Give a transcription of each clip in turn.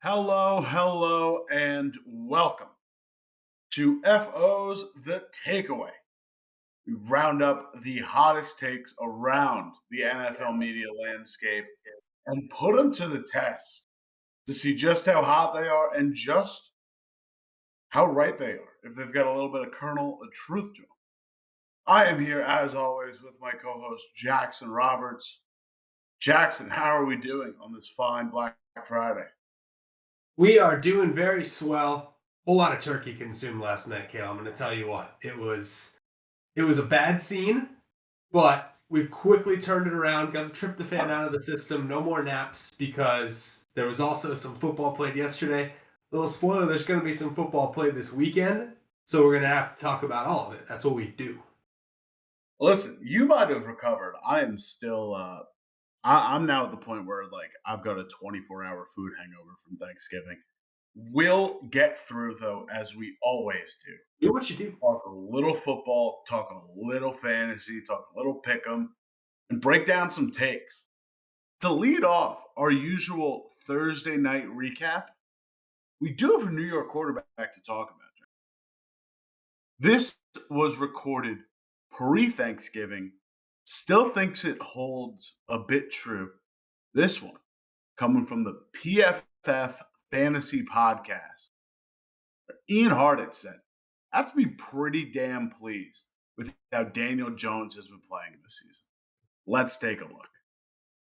Hello, hello, and welcome to FO's The Takeaway. We round up the hottest takes around the NFL media landscape and put them to the test to see just how hot they are and just how right they are, if they've got a little bit of kernel of truth to them. I am here, as always, with my co host, Jackson Roberts. Jackson, how are we doing on this fine Black Friday? We are doing very swell. Whole lot of turkey consumed last night, Kale. I'm going to tell you what. It was a bad scene, but we've quickly turned it around, got the tryptophan out of the system, no more naps because there was also some football played yesterday. Little spoiler, there's going to be some football played this weekend, so we're going to have to talk about all of it. That's what we do. Listen, you might have recovered. I am still I'm now at the point where like I've got a 24-hour food hangover from Thanksgiving. We'll get through though, as we always do. Do what you do. Talk a little football, talk a little fantasy, talk a little pick'em, and break down some takes. To lead off our usual Thursday night recap, we do have a New York quarterback to talk about. This was recorded pre-Thanksgiving. Still thinks it holds a bit true. This one coming from the PFF Fantasy Podcast. Ian Hartitz said, I have to be pretty damn pleased with how Daniel Jones has been playing this season. Let's take a look.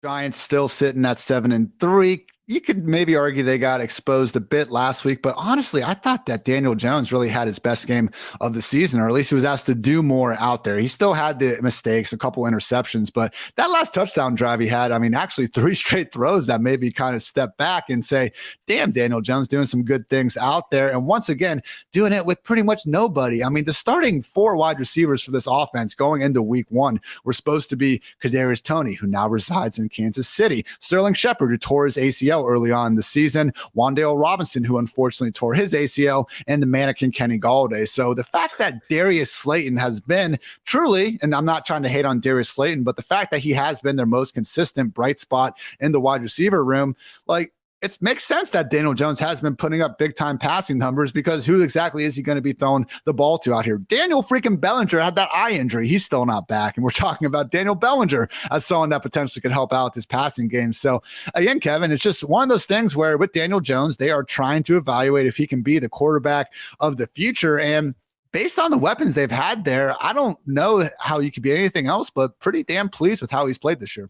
Giants still sitting at 7-3. You could maybe argue they got exposed a bit last week, but honestly, I thought that Daniel Jones really had his best game of the season, or at least he was asked to do more out there. He still had the mistakes, a couple interceptions, but that last touchdown drive he had, I mean, actually 3 straight throws that maybe kind of step back and say, damn, Daniel Jones doing some good things out there. And once again, doing it with pretty much nobody. I mean, the starting 4 wide receivers for this offense going into week 1 were supposed to be Kadarius Toney, who now resides in Kansas City, Sterling Shepard, who tore his ACL early on in the season, Wan'Dale Robinson, who unfortunately tore his ACL, and the mannequin Kenny Galladay. So the fact that Darius Slayton has been truly, and I'm not trying to hate on Darius Slayton, but the fact that he has been their most consistent bright spot in the wide receiver room, like, it makes sense that Daniel Jones has been putting up big time passing numbers, because who exactly is he going to be throwing the ball to out here? Daniel freaking Bellinger had that eye injury. He's still not back. And we're talking about Daniel Bellinger as someone that potentially could help out this passing game. So again, Kevin, it's just one of those things where with Daniel Jones, they are trying to evaluate if he can be the quarterback of the future. And based on the weapons they've had there, I don't know how you could be anything else but pretty damn pleased with how he's played this year.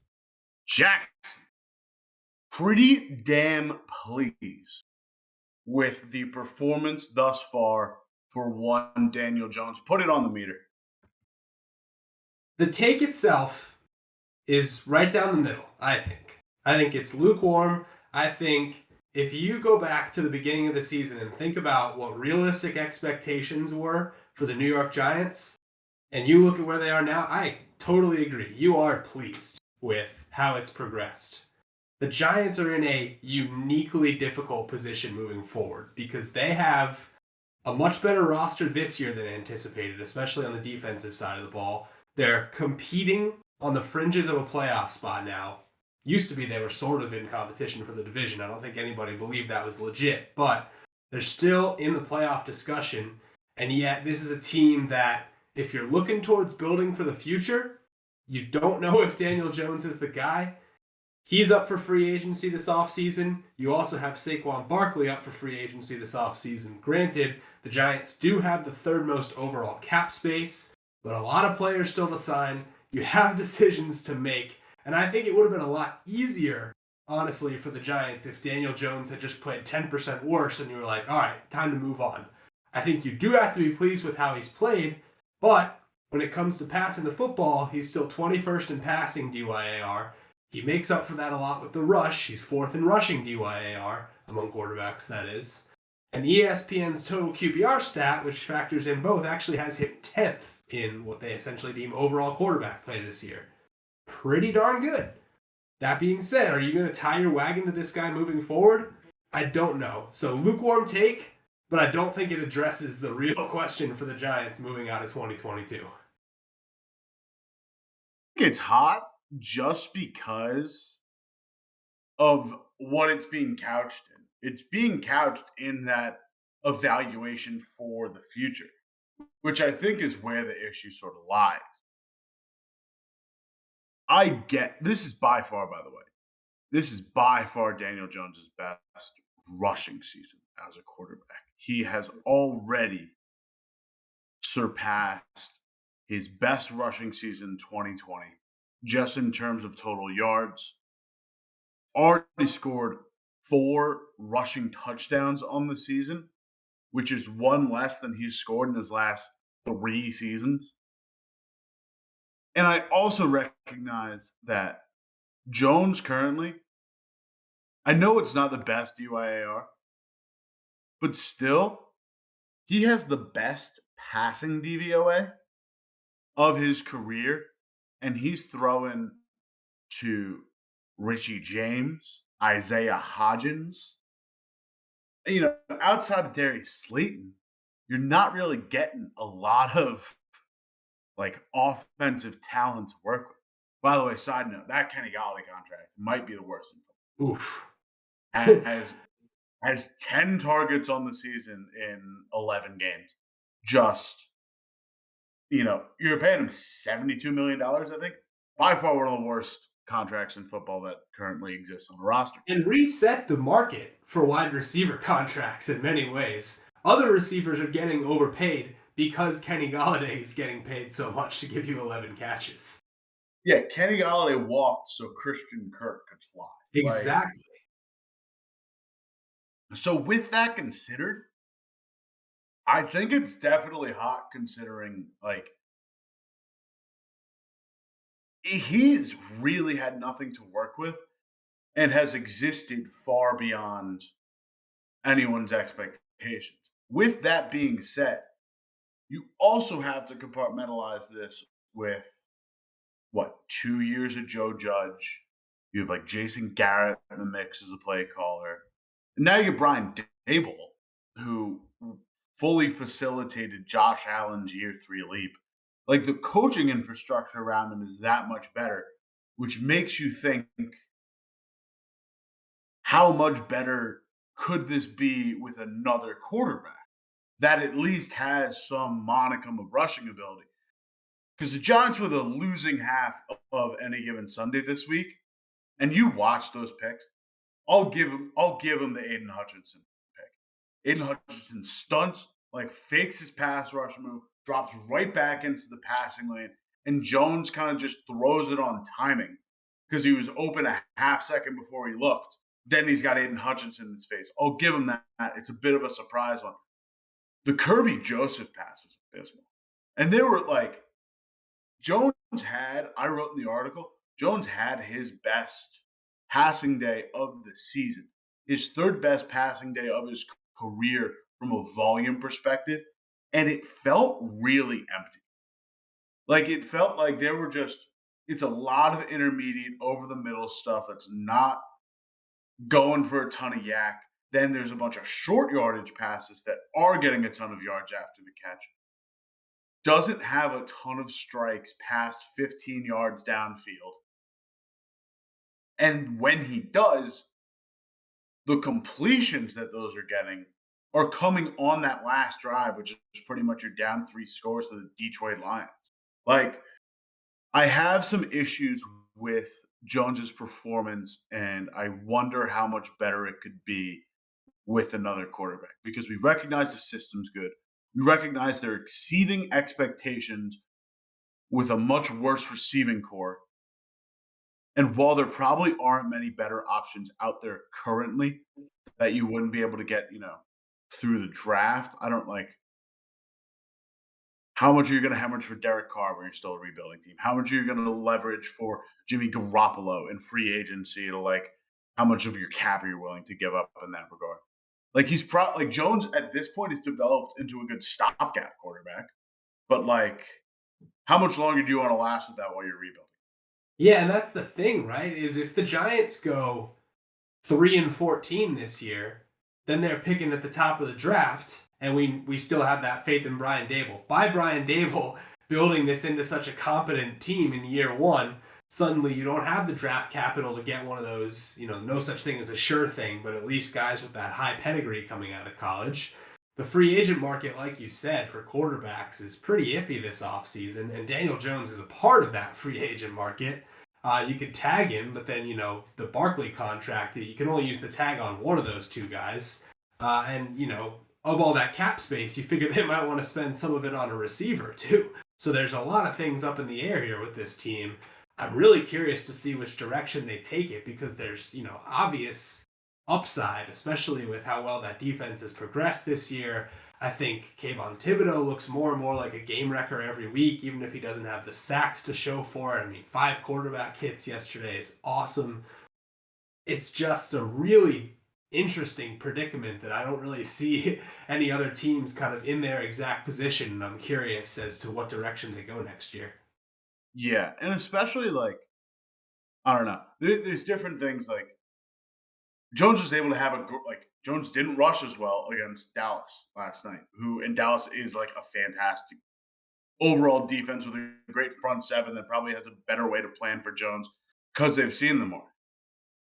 Jack, pretty damn pleased with the performance thus far for one Daniel Jones. Put it on the meter. The take itself is right down the middle, I think. I think it's lukewarm. I think if you go back to the beginning of the season and think about what realistic expectations were for the New York Giants, and you look at where they are now, I totally agree. You are pleased with how it's progressed. The Giants are in a uniquely difficult position moving forward because they have a much better roster this year than anticipated, especially on the defensive side of the ball. They're competing on the fringes of a playoff spot now. Used to be they were sort of in competition for the division. I don't think anybody believed that was legit, but they're still in the playoff discussion. And yet, this is a team that, if you're looking towards building for the future, you don't know if Daniel Jones is the guy. He's up for free agency this offseason. You also have Saquon Barkley up for free agency this offseason. Granted, the Giants do have the 3rd most overall cap space, but a lot of players still to sign. You have decisions to make, and I think it would have been a lot easier, honestly, for the Giants if Daniel Jones had just played 10% worse and you were like, all right, time to move on. I think you do have to be pleased with how he's played, but when it comes to passing the football, he's still 21st in passing DYAR. He makes up for that a lot with the rush. He's 4th in rushing DYAR, among quarterbacks, that is. And ESPN's total QBR stat, which factors in both, actually has him 10th in what they essentially deem overall quarterback play this year. Pretty darn good. That being said, are you going to tie your wagon to this guy moving forward? I don't know. So lukewarm take, but I don't think it addresses the real question for the Giants moving out of 2022. It's hot just because of what it's being couched in. It's being couched in that evaluation for the future, which I think is where the issue sort of lies. I get this is by far, by the way, this is by far Daniel Jones's best rushing season as a quarterback. He has already surpassed his best rushing season 2020, just in terms of total yards. Already scored 4 rushing touchdowns on the season, which is one less than he's scored in his last 3 seasons. And I also recognize that Jones currently, I know it's not the best UIAR, but still, he has the best passing DVOA of his career, and he's throwing to Richie James, Isaiah Hodgins. Outside of Darius Slayton, you're not really getting a lot of like offensive talent to work with. By the way, side note, that Kenny Galladay contract might be the worst in football. Oof. Has 10 targets on the season in 11 games. Just, you're paying him $72 million, I think. By far one of the worst contracts in football that currently exists on the roster. And reset the market for wide receiver contracts in many ways. Other receivers are getting overpaid because Kenny Galladay is getting paid so much to give you 11 catches. Yeah, Kenny Galladay walked so Christian Kirk could fly. Exactly. So with that considered, I think it's definitely hot considering, like, he's really had nothing to work with and has existed far beyond anyone's expectations. With that being said, you also have to compartmentalize this with 2 years of Joe Judge. You have like Jason Garrett in the mix as a play caller. And now you're Brian Dable, who fully facilitated Josh Allen's year 3 leap. Like, the coaching infrastructure around him is that much better, which makes you think, how much better could this be with another quarterback that at least has some monicum of rushing ability? Because the Giants were the losing half of any given Sunday this week, and you watch those picks. I'll give him the Aiden Hutchinson pick. Aiden Hutchinson stunts, like fakes his pass rush move, drops right back into the passing lane, and Jones kind of just throws it on timing because he was open a half second before he looked. Then he's got Aiden Hutchinson in his face. I'll give him that. It's a bit of a surprise one. The Kirby Joseph pass was abysmal. And they were like, I wrote in the article, Jones had his best passing day of the season, his 3rd best passing day of his career from a volume perspective, and it felt really empty. Like, it felt like it's a lot of intermediate over the middle stuff that's not going for a ton of yak. Then there's a bunch of short yardage passes that are getting a ton of yards after the catch. Doesn't have a ton of strikes past 15 yards downfield. And when he does, the completions that those are getting are coming on that last drive, which is pretty much your down 3 scores to the Detroit Lions. Like, I have some issues with Jones's performance, and I wonder how much better it could be with another quarterback, because we recognize the system's good. We recognize they're exceeding expectations with a much worse receiving core. And while there probably aren't many better options out there currently that you wouldn't be able to get, through the draft, I don't like how much are you going to hemorrhage for Derek Carr when you're still a rebuilding team? How much are you going to leverage for Jimmy Garoppolo in free agency to, like, how much of your cap are you willing to give up in that regard? Like, Jones at this point is developed into a good stopgap quarterback, but like, how much longer do you want to last with that while you're rebuilding? Yeah, and that's the thing, right? Is if the Giants go 3-14 this year, then they're picking at the top of the draft, and we still have that faith in Brian Dable. By Brian Dable building this into such a competent team in year 1, suddenly you don't have the draft capital to get one of those, no such thing as a sure thing, but at least guys with that high pedigree coming out of college. The free agent market, like you said, for quarterbacks is pretty iffy this offseason, and Daniel Jones is a part of that free agent market. You could tag him, but then, the Barkley contract, you can only use the tag on one of those two guys. And of all that cap space, you figure they might want to spend some of it on a receiver, too. So there's a lot of things up in the air here with this team. I'm really curious to see which direction they take it because there's, obvious upside, especially with how well that defense has progressed this year. I think Kayvon Thibodeau looks more and more like a game wrecker every week, even if he doesn't have the sacks to show for it. I mean, 5 quarterback hits yesterday is awesome. It's just a really interesting predicament that I don't really see any other teams kind of in their exact position. And I'm curious as to what direction they go next year. Yeah, and especially like I don't know. There's different things like Jones was able to have like Jones didn't rush as well against Dallas last night, and Dallas is like a fantastic overall defense with a great front seven that probably has a better way to plan for Jones because they've seen them more.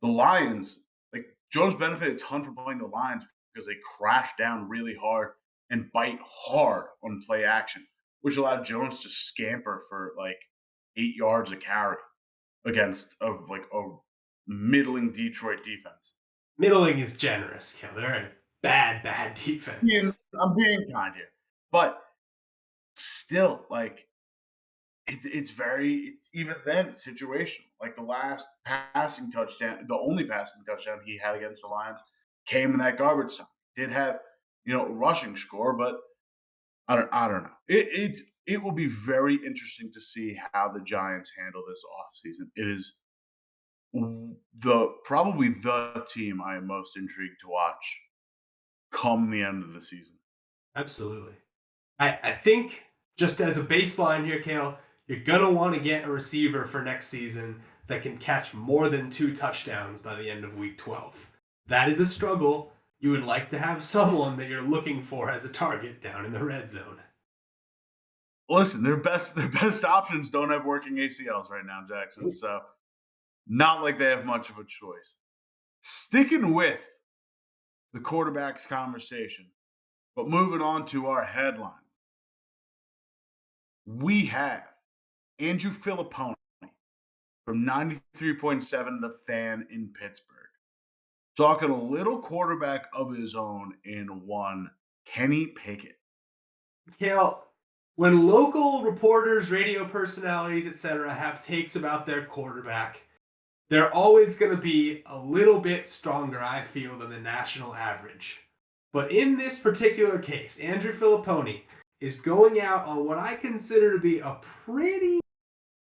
The Lions, like Jones benefited a ton from playing the Lions because they crash down really hard and bite hard on play action, which allowed Jones to scamper for like 8 yards a carry against of like a middling Detroit defense. Middling is generous, Kel. They're a bad, bad Being, defense. I'm being kind here, but still, like it's even then situational. Like the last passing touchdown, the only passing touchdown he had against the Lions came in that garbage time. Did have rushing score, but I don't know. It will be very interesting to see how the Giants handle this offseason. It is the probably the team I am most intrigued to watch come the end of the season. Absolutely. I think just as a baseline here, Kale, you're going to want to get a receiver for next season that can catch more than 2 touchdowns by the end of week 12. That is a struggle. You would like to have someone that you're looking for as a target down in the red zone. Listen, their best options don't have working ACLs right now, Jackson. So not like they have much of a choice. Sticking with the quarterbacks conversation, but moving on to our headlines. We have Andrew Filipponi from 93.7 The Fan in Pittsburgh talking a little quarterback of his own in one, Kenny Pickett. Kale, when local reporters, radio personalities, etc., have takes about their quarterback, they're always going to be a little bit stronger, I feel, than the national average. But in this particular case, Andrew Filipponi is going out on what I consider to be a pretty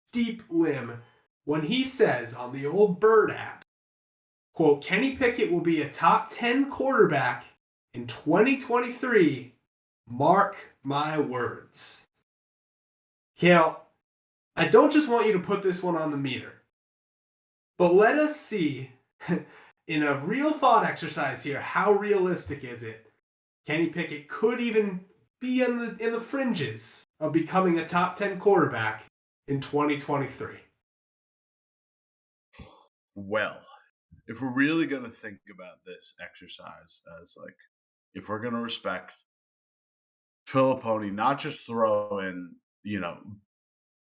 steep limb when he says on the old Bird app, quote, Kenny Pickett will be a top 10 quarterback in 2023. Mark my words. Kale, I don't just want you to put this one on the meter, but let us see in a real thought exercise here, how realistic is it Kenny Pickett could even be in the fringes of becoming a top 10 quarterback in 2023? Well, if we're really going to think about this exercise as like, if we're going to respect Filipponi, not just throw in,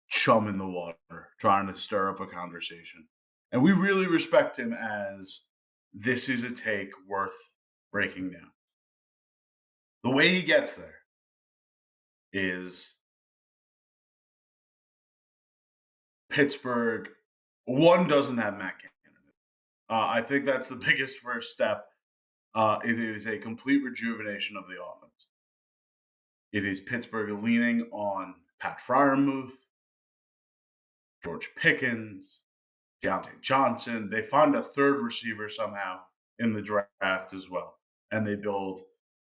chum in the water, trying to stir up a conversation. And we really respect him as this is a take worth breaking down. The way he gets there is Pittsburgh, one, doesn't have Matt Canada. I think that's the biggest first step. It is a complete rejuvenation of the offense. It is Pittsburgh leaning on Pat Fryermuth, George Pickens, Deontay Johnson. They find a third receiver somehow in the draft as well. And they build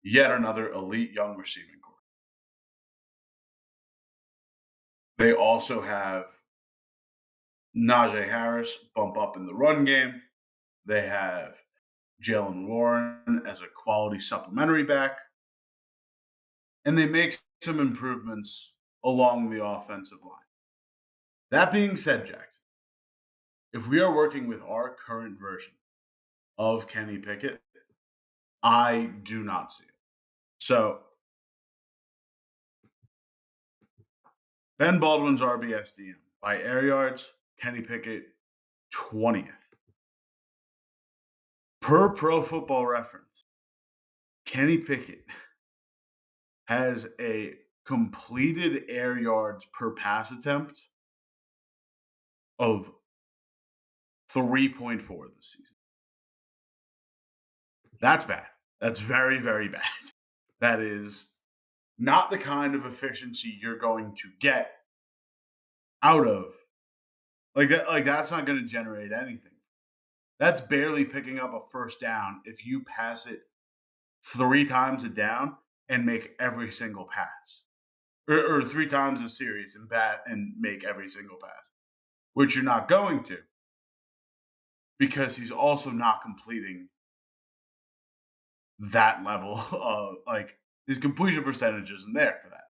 yet another elite young receiving core. They also have Najee Harris bump up in the run game. They have Jalen Warren as a quality supplementary back. And they make some improvements along the offensive line. That being said, Jackson, if we are working with our current version of Kenny Pickett, I do not see it. So Ben Baldwin's RBSDM by air yards, Kenny Pickett 20th. Per Pro Football Reference, Kenny Pickett has a completed air yards per pass attempt of 3.4 this season. That's bad. That's very, very bad. That is not the kind of efficiency you're going to get out of like that. Like that's not going to generate anything. That's barely picking up a first down if you pass it 3 times a down and make every single pass, or 3 times a series and make every single pass, which you're not going to, because he's also not completing that level of his completion percentage isn't there for that.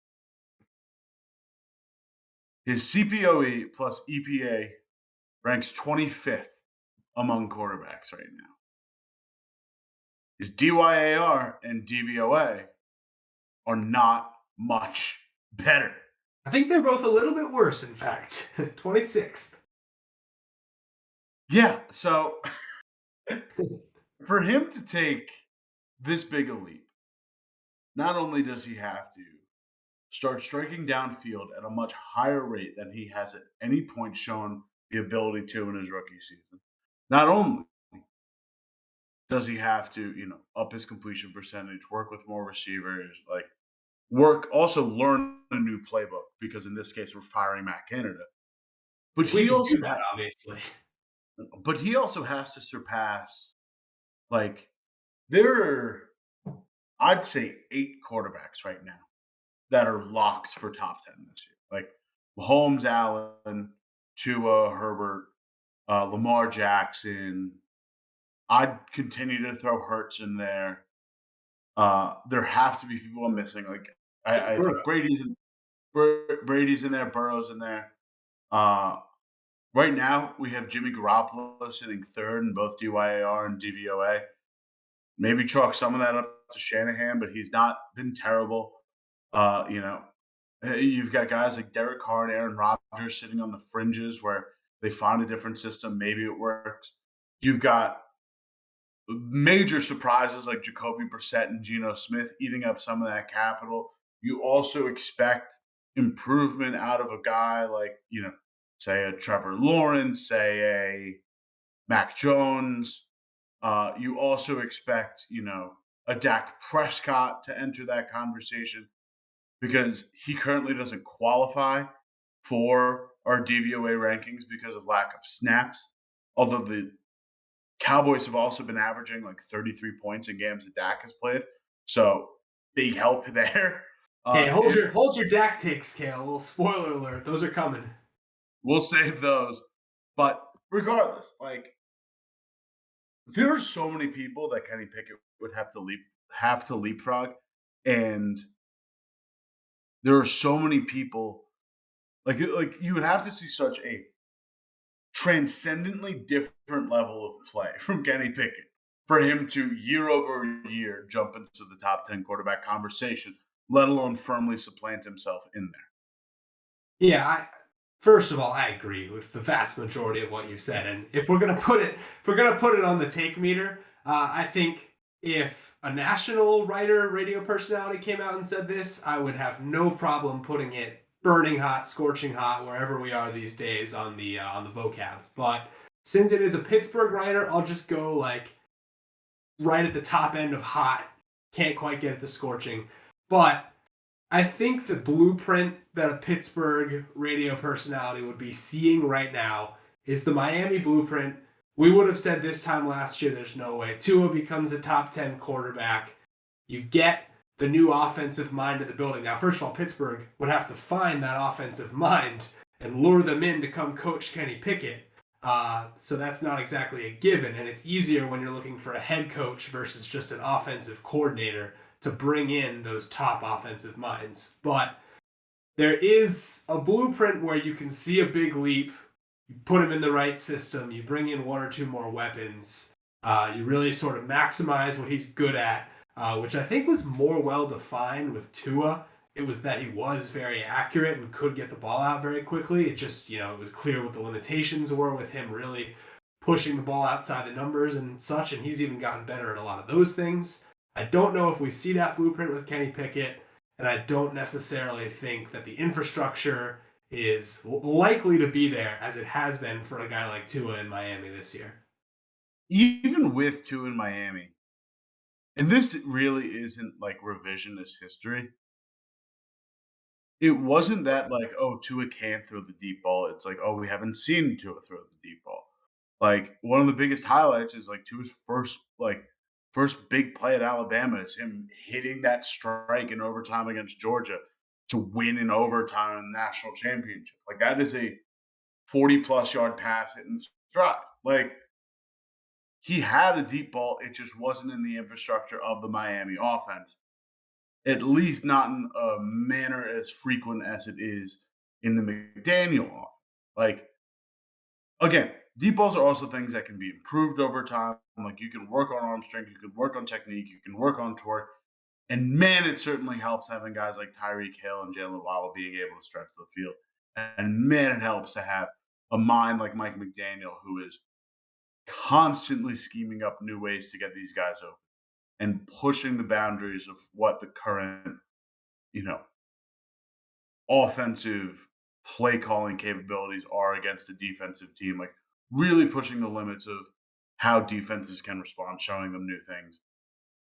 His CPOE plus EPA ranks 25th among quarterbacks right now. His DYAR and DVOA are not much better. I think they're both a little bit worse, in fact. 26th. Yeah, so for him to take this big a leap, not only does he have to start striking downfield at a much higher rate than he has at any point shown the ability to in his rookie season, not only does he have to, up his completion percentage, work with more receivers, also learn a new playbook, because in this case we're firing Matt Canada. But We he can also do that, obviously. But he also has to surpass, there are, I'd say, 8 quarterbacks right now that are locks for top 10 this year. Like Mahomes, Allen, Tua, Herbert, Lamar Jackson. I'd continue to throw Hurts in there. There have to be people I'm missing. I think Brady's in there, Burrow's in there. Right now, we have Jimmy Garoppolo sitting third in both DYAR and DVOA. Maybe chalk some of that up to Shanahan, but he's not been terrible. You've got guys like Derek Carr and Aaron Rodgers sitting on the fringes where they find a different system. Maybe it works. You've got major surprises like Jacoby Brissett and Geno Smith eating up some of that capital. You also expect improvement out of a guy like, say a Trevor Lawrence, say a Mac Jones. You also expect, a Dak Prescott to enter that conversation, because he currently doesn't qualify for our DVOA rankings because of lack of snaps. Although the Cowboys have also been averaging 33 points in games that Dak has played. So big help there. Hey, hold your Dak takes, Kale. A little spoiler alert. Those are coming. We'll save those. But regardless, there are so many people that Kenny Pickett would have to leapfrog, and there are so many people like you would have to see such a transcendently different level of play from Kenny Pickett for him to year over year jump into the top 10 quarterback conversation, let alone firmly supplant himself in there. Yeah, first of all, I agree with the vast majority of what you said, and if we're gonna put it on the take meter, I think if a national writer, radio personality came out and said this, I would have no problem putting it burning hot, scorching hot, wherever we are these days on the vocab. But since it is a Pittsburgh writer, I'll just go right at the top end of hot. Can't quite get it to scorching, but I think the blueprint that a Pittsburgh radio personality would be seeing right now is the Miami blueprint. We would have said this time last year, there's no way Tua becomes a top 10 quarterback. You get the new offensive mind of the building. Now, first of all, Pittsburgh would have to find that offensive mind and lure them in to come coach Kenny Pickett. So that's not exactly a given, and it's easier when you're looking for a head coach versus just an offensive coordinator to bring in those top offensive minds. But there is a blueprint where you can see a big leap you put him in the right system, you bring in one or two more weapons, you really sort of maximize what he's good at, which I think was more well defined with Tua. It was that he was very accurate and could get the ball out very quickly. It just, it was clear what the limitations were with him really pushing the ball outside the numbers and such, and he's even gotten better at a lot of those things. I don't know if we see that blueprint with Kenny Pickett, and I don't necessarily think that the infrastructure is likely to be there as it has been for a guy like Tua in Miami this year. Even with Tua in Miami, and this really isn't like revisionist history. It wasn't that like, oh, Tua can't throw the deep ball. It's like, oh, we haven't seen Tua throw the deep ball. Like one of the biggest highlights is like Tua's first big play at Alabama is him hitting that strike in overtime against Georgia to win in overtime in the national championship. Like that is a 40+ yard pass hit in stride. Like he had a deep ball, it just wasn't in the infrastructure of the Miami offense. At least not in a manner as frequent as it is in the McDaniel offense. Like again, deep balls are also things that can be improved over time. Like you can work on arm strength, you can work on technique, you can work on torque. And man, it certainly helps having guys like Tyreek Hill and Jalen Waddle being able to stretch the field. And man, it helps to have a mind like Mike McDaniel, who is constantly scheming up new ways to get these guys open and pushing the boundaries of what the current, you know, offensive play calling capabilities are against a defensive team. Like really pushing the limits of how defenses can respond, showing them new things,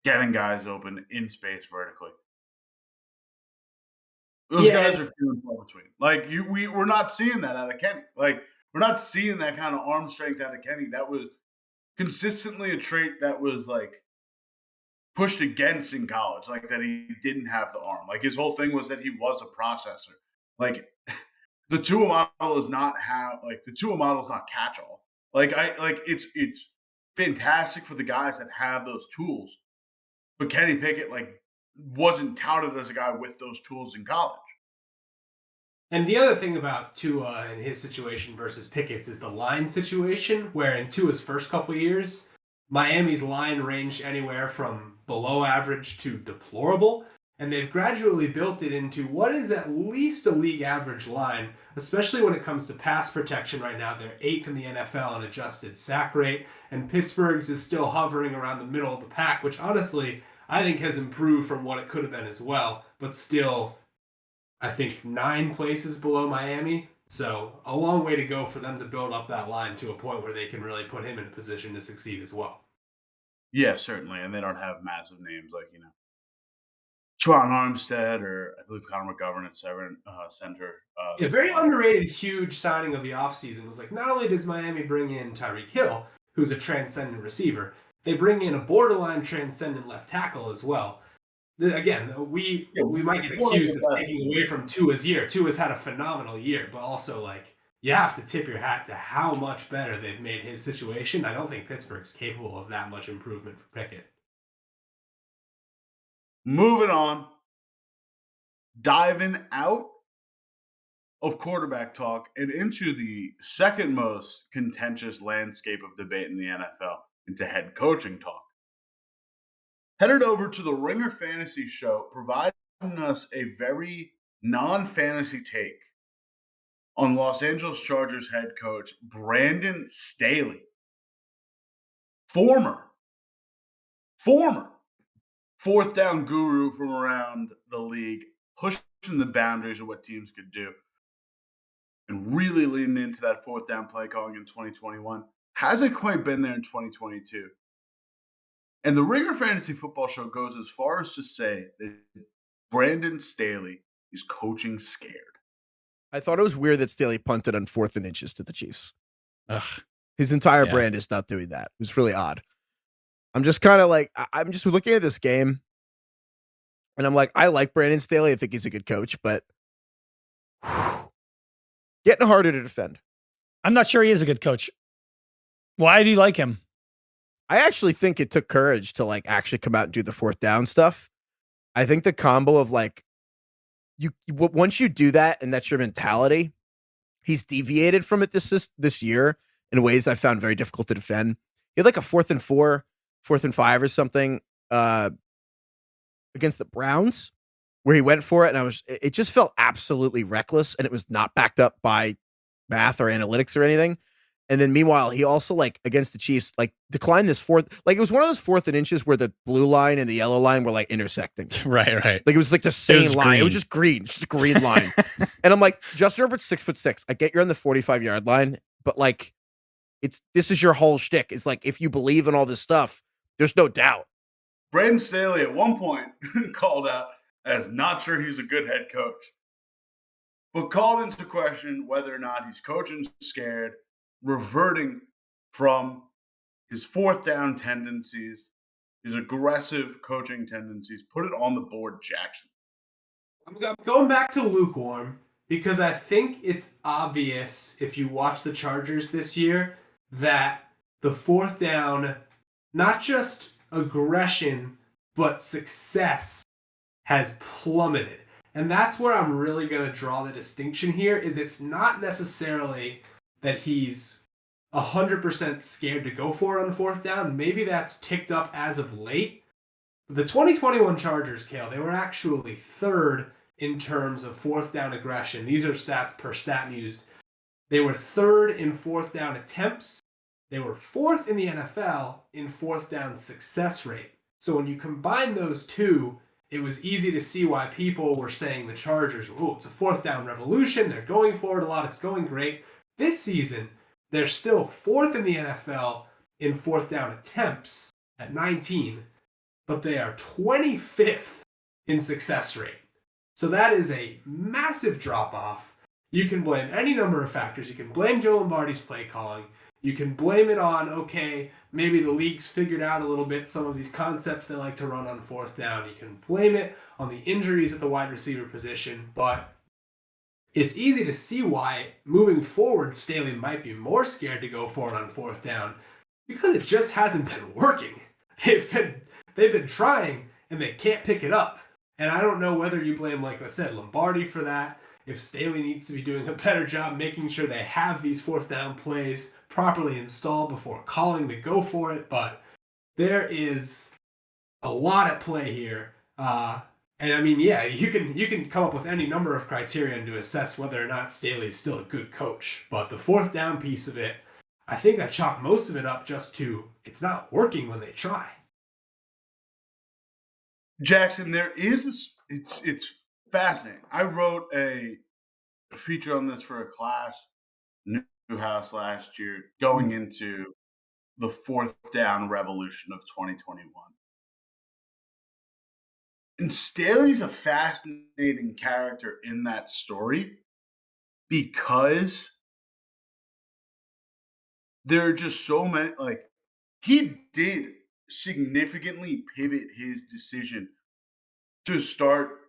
getting guys open in space vertically. Those guys are few and far between. Like we're not seeing that out of Kenny. Like we're not seeing that kind of arm strength out of Kenny. That was consistently a trait that was like pushed against in college, like that he didn't have the arm. Like his whole thing was that he was a processor. Like the Tua model is not catch all. It's fantastic for the guys that have those tools, but Kenny Pickett like wasn't touted as a guy with those tools in college. And the other thing about Tua and his situation versus Pickett's is the line situation, where in Tua's first couple of years, Miami's line ranged anywhere from below average to deplorable, and they've gradually built it into what is at least a league average line, especially when it comes to pass protection right now. They're 8th in the NFL in adjusted sack rate, and Pittsburgh's is still hovering around the middle of the pack, which honestly I think has improved from what it could have been as well, but still I think 9 places below Miami. So a long way to go for them to build up that line to a point where they can really put him in a position to succeed as well. Yeah, certainly. And they don't have massive names like, Tron Armstead or I believe Connor McGovern at center. Yeah, very underrated, huge signing of the offseason was like, not only does Miami bring in Tyreek Hill, who's a transcendent receiver, they bring in a borderline transcendent left tackle as well. Again, we might get accused of taking away from Tua's year. Tua's had a phenomenal year, but also like you have to tip your hat to how much better they've made his situation. I don't think Pittsburgh's capable of that much improvement for Pickett. Moving on, diving out of quarterback talk and into the second most contentious landscape of debate in the NFL, into head coaching talk. Headed over to the Ringer Fantasy Show, providing us a very non-fantasy take on Los Angeles Chargers head coach Brandon Staley. Former fourth down guru from around the league, pushing the boundaries of what teams could do and really leaning into that fourth down play calling in 2021. Hasn't quite been there in 2022. And the Ringer Fantasy Football Show goes as far as to say that Brandon Staley is coaching scared. I thought it was weird that Staley punted on 4th and inches to the Chiefs. Ugh. His entire brand is not doing that. It was really odd. I'm just kind of like, I'm just looking at this game, and I'm like, I like Brandon Staley. I think he's a good coach, but getting harder to defend. I'm not sure he is a good coach. Why do you like him? I actually think it took courage to like actually come out and do the 4th down stuff. I think the combo of like, once you do that and that's your mentality, he's deviated from it this year in ways I found very difficult to defend. He had like a 4th and 4, 4th and 5 or something against the Browns where he went for it, and it just felt absolutely reckless, and it was not backed up by math or analytics or anything. And then meanwhile, he also like against the Chiefs, like declined this 4th. Like it was one of those 4th and inches where the blue line and the yellow line were like intersecting. Right. Like it was like the same line. Green. It was just green, just a green line. And I'm like, Justin Herbert's 6'6". I get you're on the 45-yard line, but like this is your whole shtick. It's like if you believe in all this stuff, there's no doubt. Brandon Staley at one point called out as not sure he's a good head coach, but called into question whether or not he's coaching scared, reverting from his 4th down tendencies, his aggressive coaching tendencies. Put it on the board, Jackson. I'm going back to lukewarm because I think it's obvious if you watch the Chargers this year that the 4th down, not just aggression, but success has plummeted. And that's where I'm really going to draw the distinction here is it's not necessarily that he's 100% scared to go for it on 4th down. Maybe that's ticked up as of late. The 2021 Chargers, Kale, they were actually 3rd in terms of 4th down aggression. These are stats per StatMuse. They were 3rd in 4th down attempts. They were 4th in the NFL in 4th down success rate. So when you combine those two, it was easy to see why people were saying the Chargers, it's a 4th down revolution. They're going for it a lot. It's going great. This season, they're still 4th in the NFL in 4th down attempts at 19, but they are 25th in success rate. So that is a massive drop-off. You can blame any number of factors. You can blame Joe Lombardi's play calling. You can blame it on, okay, maybe the league's figured out a little bit some of these concepts they like to run on 4th down. You can blame it on the injuries at the wide receiver position, but it's easy to see why moving forward, Staley might be more scared to go for it on 4th down because it just hasn't been working. They've been trying and they can't pick it up. And I don't know whether you blame, like I said, Lombardi for that, if Staley needs to be doing a better job making sure they have these 4th down plays properly installed before calling the go for it, but there is a lot at play here. And I mean, yeah, you can come up with any number of criterion to assess whether or not Staley is still a good coach. But the 4th down piece of it, I think I chalk most of it up just to it's not working when they try. Jackson, there is it's fascinating. I wrote a feature on this for a class, Newhouse, last year, going into the 4th down revolution of 2021. And Staley's a fascinating character in that story because there are just so many, like, he did significantly pivot his decision to start,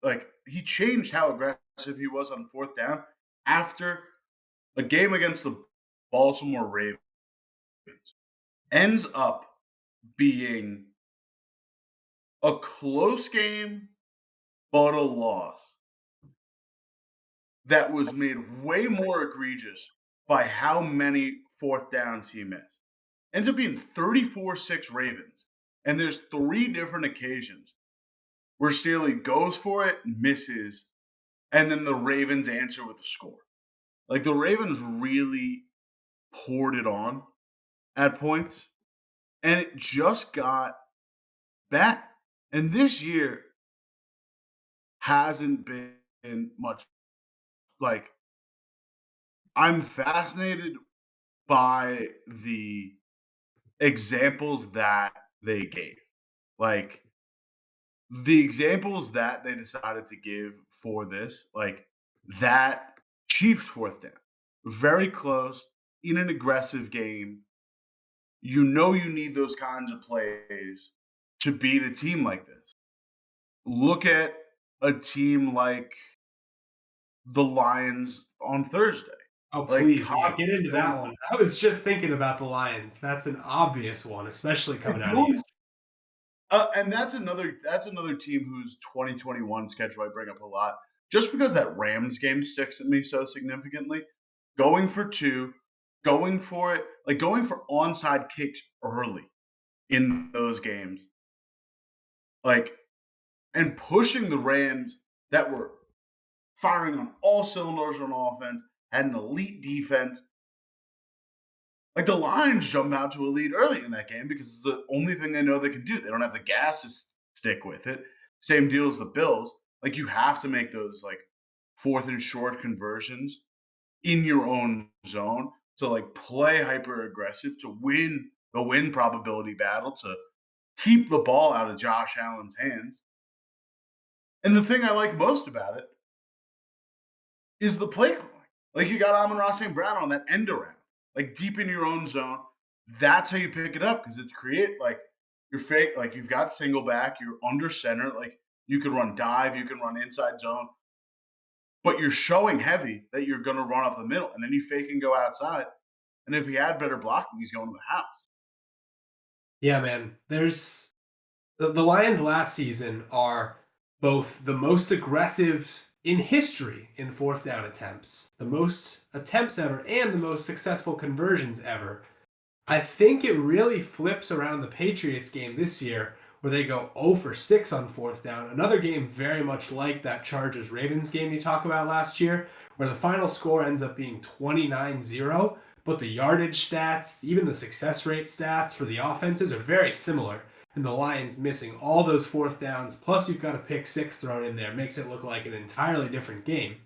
like, he changed how aggressive he was on 4th down after a game against the Baltimore Ravens. Ends up being a close game, but a loss that was made way more egregious by how many 4th downs he missed. Ends up being 34-6 Ravens. And there's 3 different occasions where Staley goes for it, misses, and then the Ravens answer with a score. Like, the Ravens really poured it on at points, and it just got bad. And this year hasn't been much. Like, I'm fascinated by the examples that they gave. Like, the examples that they decided to give for this, like that Chiefs 4th down, very close in an aggressive game. You know you need those kinds of plays to beat a team like this. Look at a team like the Lions on Thursday. Oh, Like, please, get into that one. I was just thinking about the Lions. That's an obvious one, especially coming out of East. And that's another team whose 2021 schedule I bring up a lot, just because that Rams game sticks at me so significantly. going for two, going for it, like going for onside kicks early in those games, like, and pushing the Rams that were firing on all cylinders on offense, had an elite defense. Like the Lions jump out to a lead early in that game because it's the only thing they know they can do. They don't have the gas to stick with it. Same deal as the Bills. Like you have to make those like fourth and short conversions in your own zone to like play hyper aggressive to win the win probability battle to keep the ball out of Josh Allen's hands. And the thing I like most about it is the play calling. Like you got Amon-Ra St. Brown on that end around, like deep in your own zone. That's how you pick it up because it's create like you're fake, like you've got single back, you're under center, like you can run dive, you can run inside zone, but you're showing heavy that you're going to run up the middle, and then you fake and go outside. And if he had better blocking, he's going to the house. Yeah, man. There's the Lions last season are both the most aggressive in history in fourth down attempts, the most attempts ever, and the most successful conversions ever. I think it really flips around the Patriots game this year where they go 0 for 6 on fourth down. Another game very much like that Chargers-Ravens game you talked about last year, where the final score ends up being 29-0, but the yardage stats, even the success rate stats for the offenses are very similar. And the Lions missing all those fourth downs, plus you've got a pick six thrown in there, makes it look like an entirely different game.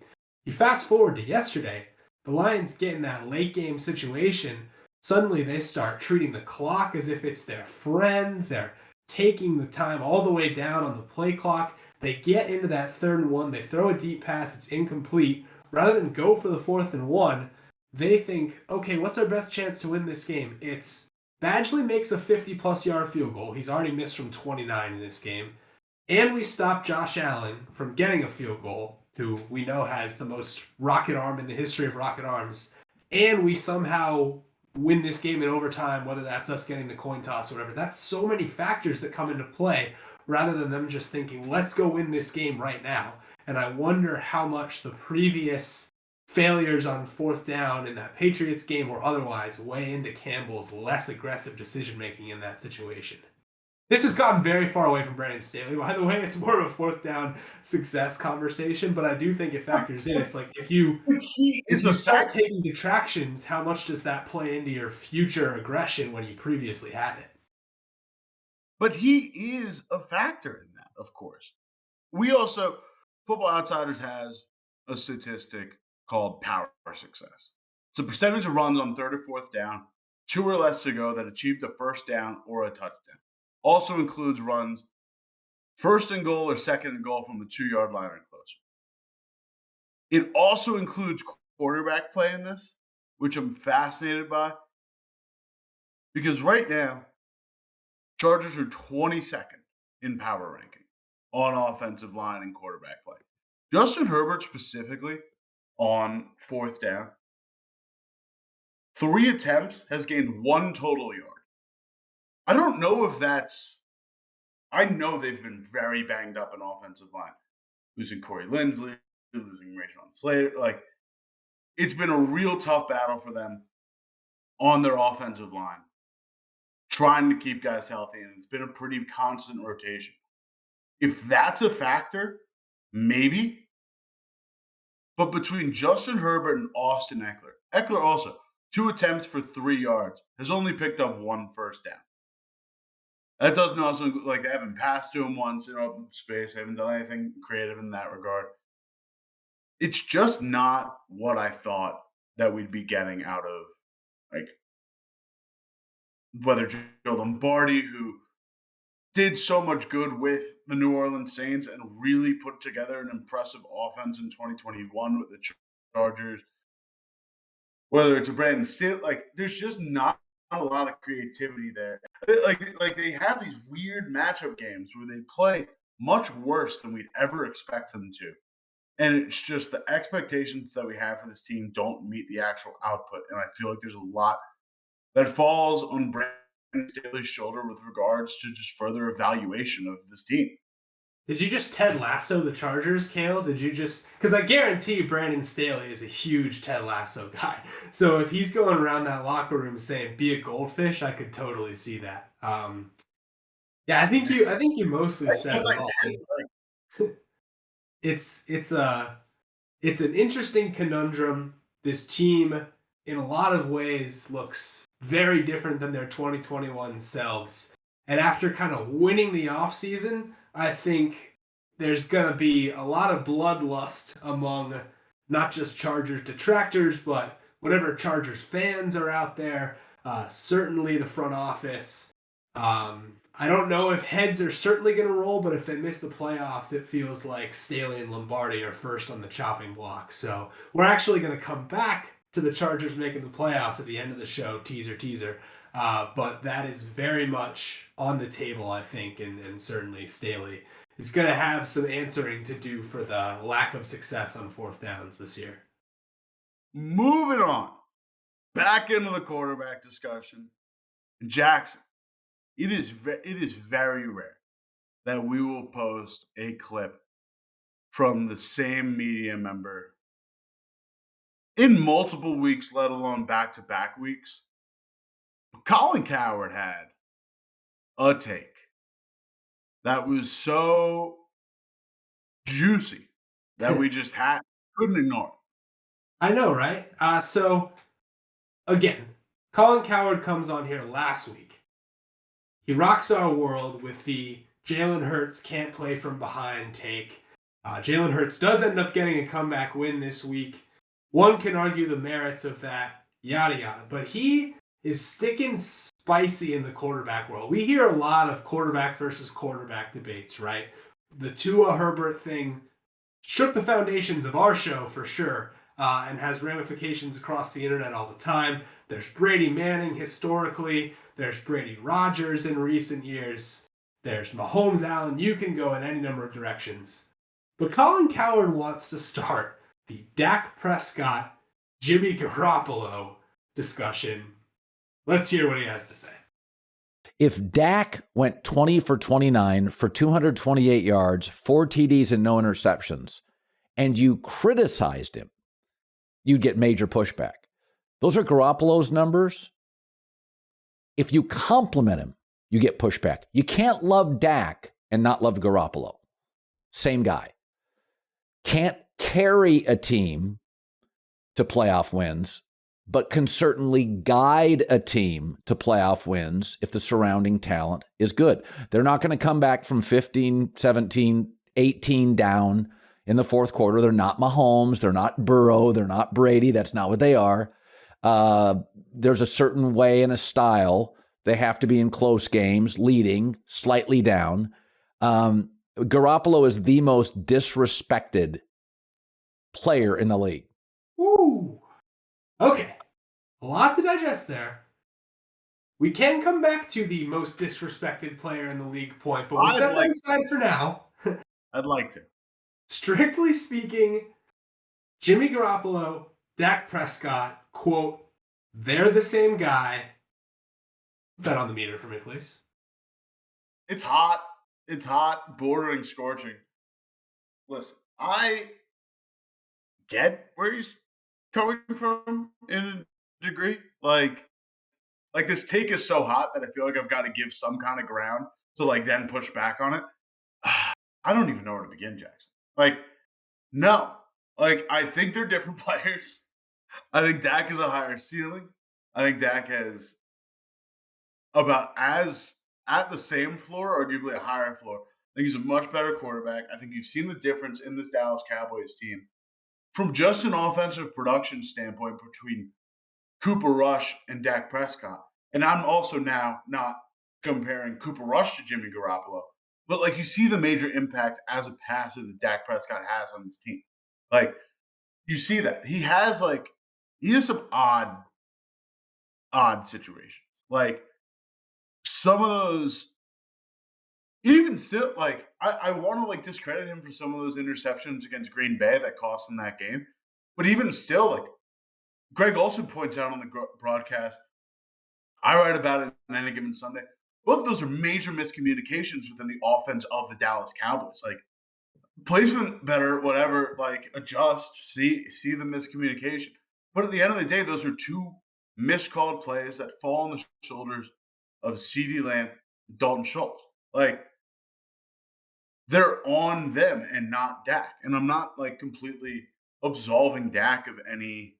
You fast forward to yesterday, the Lions get in that late game situation. Suddenly they start treating the clock as if it's their friend. They're taking the time all the way down on the play clock. They get into that 3rd and 1. They throw a deep pass. It's incomplete. Rather than go for the 4th and 1, they think, okay, what's our best chance to win this game? It's Badgley makes a 50-plus yard field goal. He's already missed from 29 in this game. And we stop Josh Allen from getting a field goal, who we know has the most rocket arm in the history of rocket arms. And we somehow win this game in overtime, whether that's us getting the coin toss or whatever. That's so many factors that come into play rather than them just thinking, let's go win this game right now. And I wonder how much the previous failures on 4th down in that Patriots game or otherwise weigh into Campbell's less aggressive decision-making in that situation. This has gotten very far away from Brandon Staley, by the way. It's more of a 4th down success conversation, but I do think it factors in. It's like if you start taking detractions, how much does that play into your future aggression when you previously had it? But he is a factor in that, of course. We also, Football Outsiders has a statistic called power success. It's a percentage of runs on 3rd or 4th down, 2 or less to go, that achieved a first down or a touchdown. Also includes runs 1st and goal or 2nd and goal from the 2-yard line or closer. It also includes quarterback play in this, which I'm fascinated by. Because right now, Chargers are 22nd in power ranking on offensive line and quarterback play. Justin Herbert specifically on 4th down, 3 attempts, has gained 1 total yard. I don't know if that's – I know they've been very banged up in offensive line. Losing Corey Linsley, losing Rashawn Slater. Like, it's been a real tough battle for them on their offensive line, trying to keep guys healthy, and it's been a pretty constant rotation. If that's a factor, maybe. But between Justin Herbert and Austin Eckler also, 2 attempts for 3 yards, has only picked up 1 first down. That doesn't also include, like, they haven't passed to him once in open space. They haven't done anything creative in that regard. It's just not what I thought that we'd be getting out of, like, whether Joe Lombardi, who did so much good with the New Orleans Saints and really put together an impressive offense in 2021 with the Chargers, whether it's a Brandon Staley, like, there's just not a lot of creativity there. Like they have these weird matchup games where they play much worse than we'd ever expect them to. And it's just the expectations that we have for this team don't meet the actual output. And I feel like there's a lot that falls on Brandon Staley's shoulder with regards to just further evaluation of this team. Did you just Ted Lasso the Chargers, Kale? Did you just... Because I guarantee Brandon Staley is a huge Ted Lasso guy. So if he's going around that locker room saying, be a goldfish, I could totally see that. Yeah, I think you mostly said it all. It's an interesting conundrum. This team, in a lot of ways, looks very different than their 2021 selves. And after kind of winning the offseason, I think there's going to be a lot of bloodlust among not just Chargers detractors, but whatever Chargers fans are out there. Certainly the front office. I don't know if heads are certainly going to roll, but if they miss the playoffs, it feels like Staley and Lombardi are first on the chopping block. So we're actually going to come back to the Chargers making the playoffs at the end of the show. Teaser. But that is very much on the table, I think, and certainly Staley is going to have some answering to do for the lack of success on fourth downs this year. Moving on. Back into the quarterback discussion. Jackson. It is very rare that we will post a clip from the same media member in multiple weeks, let alone back-to-back weeks. Colin Cowherd had a take that was so juicy that we just couldn't ignore it. I know, right? So, again, Colin Cowherd comes on here last week. He rocks our world with the Jalen Hurts can't play from behind take. Jalen Hurts does end up getting a comeback win this week. One can argue the merits of that, yada yada. But he is sticking spicy in the quarterback world. We hear a lot of quarterback versus quarterback debates, right? The Tua Herbert thing shook the foundations of our show for sure, and has ramifications across the internet all the time. There's Brady Manning historically. There's Brady Rodgers in recent years. There's Mahomes Allen. You can go in any number of directions. But Colin Cowherd wants to start the Dak Prescott, Jimmy Garoppolo discussion. Let's hear what he has to say. If Dak went 20 for 29 for 228 yards, 4 TDs and no interceptions, and you criticized him, you'd get major pushback. Those are Garoppolo's numbers. If you compliment him, you get pushback. You can't love Dak and not love Garoppolo. Same guy. Can't carry a team to playoff wins, but can certainly guide a team to playoff wins if the surrounding talent is good. They're not going to come back from 15, 17, 18 down in the fourth quarter. They're not Mahomes. They're not Burrow. They're not Brady. That's not what they are. There's a certain way and a style. They have to be in close games, leading, slightly down. Garoppolo is the most disrespected player in the league. Ooh. Okay. A lot to digest there. We can come back to the most disrespected player in the league point, but we'll set that aside for now. I'd like to. Strictly speaking, Jimmy Garoppolo, Dak Prescott, quote, they're the same guy. Put that on the meter for me, please. It's hot. It's hot, bordering scorching. Listen, I get where he's coming from in a degree. Like this take is so hot that I feel like I've got to give some kind of ground to then push back on it. I don't even know where to begin, Jackson. No. I think they're different players. I think Dak has a higher ceiling. I think Dak has about as at the same floor, arguably a higher floor. I think he's a much better quarterback. I think you've seen the difference in this Dallas Cowboys team from just an offensive production standpoint between Cooper Rush and Dak Prescott. And I'm also now not comparing Cooper Rush to Jimmy Garoppolo, but you see the major impact as a passer that Dak Prescott has on this team. You see that. He has some odd situations. Some of those, even still, I want to discredit him for some of those interceptions against Green Bay that cost him that game. But even still, Greg also points out on the broadcast, I write about it on any given Sunday, both of those are major miscommunications within the offense of the Dallas Cowboys. Like, placement better, whatever, like adjust, see the miscommunication. But at the end of the day, those are two miscalled plays that fall on the shoulders of CeeDee Lamb, Dalton Schultz. Like, they're on them and not Dak. And I'm not like completely absolving Dak of any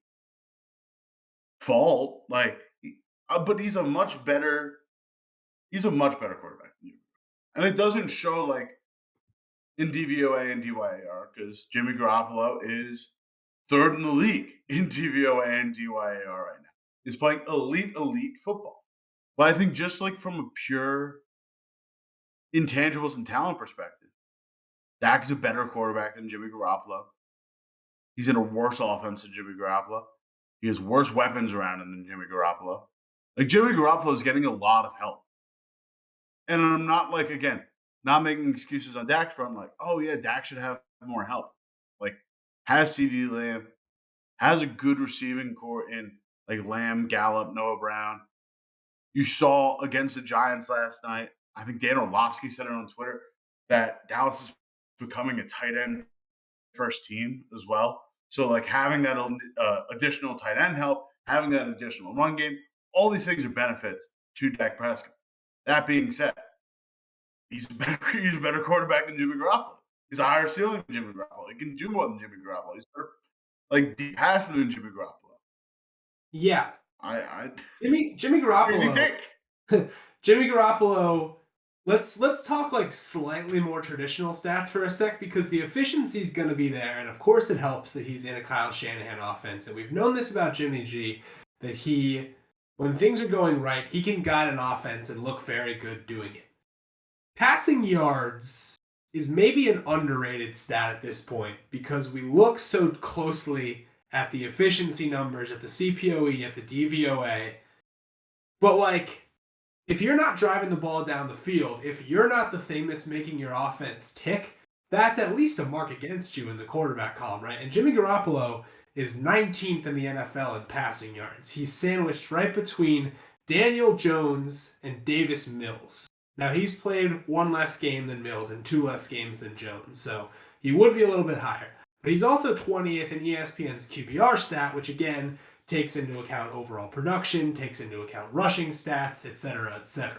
fault. Like, but he's a much better quarterback than you. And it doesn't show like in DVOA and DYAR because Jimmy Garoppolo is third in the league in DVOA and DYAR right now. He's playing elite football. But I think just like from a pure intangibles and talent perspective, Dak is a better quarterback than Jimmy Garoppolo. He's in a worse offense than Jimmy Garoppolo. He has worse weapons around him than Jimmy Garoppolo. Like, Jimmy Garoppolo is getting a lot of help. And I'm not like, again, not making excuses on Dak's front, like, oh yeah, Dak should have more help. Like, has CeeDee Lamb, has a good receiving core in like Lamb, Gallup, Noah Brown. You saw against the Giants last night, I think Dan Orlovsky said it on Twitter, that Dallas is becoming a tight end first team as well. So like having that additional tight end help, having that additional run game, all these things are benefits to Dak Prescott. That being said, he's a better quarterback than Jimmy Garoppolo. He's a higher ceiling than Jimmy Garoppolo. He can do more than Jimmy Garoppolo. He's better, like, deep passing than Jimmy Garoppolo. Yeah. Jimmy Crazy Garoppolo. take. Jimmy Garoppolo. Let's talk like slightly more traditional stats for a sec, because the efficiency is going to be there, and of course it helps that he's in a Kyle Shanahan offense. And we've known this about Jimmy G, that he, when things are going right, he can guide an offense and look very good doing it. Passing yards is maybe an underrated stat at this point because we look so closely at the efficiency numbers, at the CPOE, at the DVOA. But like, if you're not driving the ball down the field, if you're not the thing that's making your offense tick, that's at least a mark against you in the quarterback column, right? And Jimmy Garoppolo is 19th in the NFL in passing yards. He's sandwiched right between Daniel Jones and Davis Mills. Now, he's played one less game than Mills and two less games than Jones, so he would be a little bit higher. But he's also 20th in ESPN's QBR stat, which again takes into account overall production, takes into account rushing stats, etc., etc.